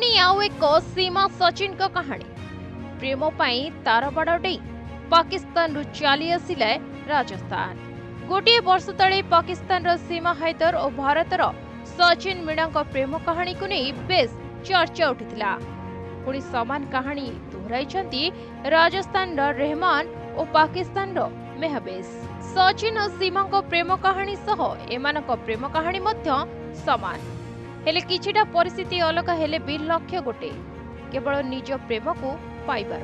पुणी आउ एक सीमा सचिन का कहानी प्रेम पाई तार बाड़ डे पाकिस्तान रु चली आसिले राजस्थान। गोटे वर्ष तले पाकिस्तान रो सीमा हैदर और भारत रो सचिन मीणा प्रेम कहानी को नहीं बेस चर्चा उठिथिला। पुणी समान कहानी दोहराई राजस्थान रो रहमान और पाकिस्तान रो मेहबेस। सचिन और सीमा को प्रेम कहानी सह एमानक प्रेम कहानी मध्य समान हेले किछिटा परिस्थिति अलग हेले भी लक्ष्य गोटे केवल निज प्रेम को पाइबार।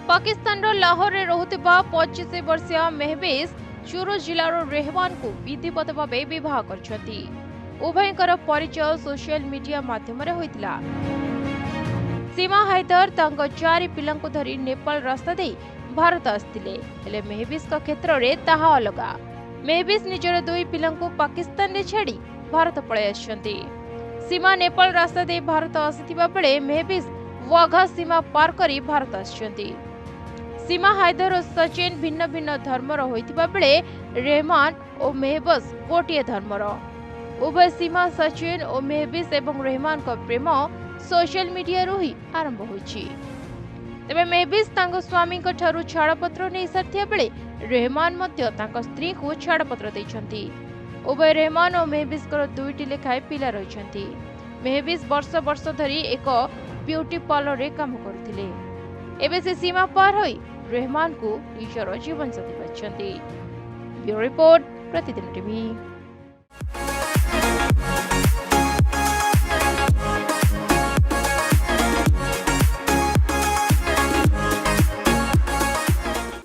पाकिस्तान रो लाहौर रे रहुतिबा 25 वर्षीय मेहबेस चूरू जिलार रहमान को विधिवत भावे विवाह करछंती। उभयकर परिचय सोशल मीडिया माध्यम रे होइतिला। सीमा हैदर तांको 4 पिलांको धरी नेपाल रास्ता दे भारत आस्तिले हेले मेहबेस का क्षेत्र रे ताहा अलगा। मेहबेस निजर 2 पिलांको पाकिस्तान रे छाड़ी भारत पळे आछंती। सीमा नेपाल रास्ता दे भारत आसिथिबा बेले मेहबेस वाघा सीमा पार करी भारत आछंती। सीमा हैदर और सचिन भिन्न भिन्न धर्मर होइथिबा बेले रहमान और मेहबेस गोटिए धर्मर। उभय सीमा सचिन और मेहबेस एवं रहमान का प्रेम सोशल मीडिया रु ही आरंभ होइछि। तबे मेहबेस तांको स्वामी को ठारू छाड़पत्र नै साथिया बेले रहमान मध्य तांको स्त्री को छाड़पत्र दैछंती। उभय रहमान और मेहबेस कर 2टी लेखाए पिला रहिछंती। मेहबेस वर्ष वर्ष धरी एक ब्यूटी पार्लर रे काम करथिले। एबे से सीमा पार होई रहमान को निजर जीवन साथी बाछंती। ब्यूरो रिपोर्ट प्रतिदिन टीवी।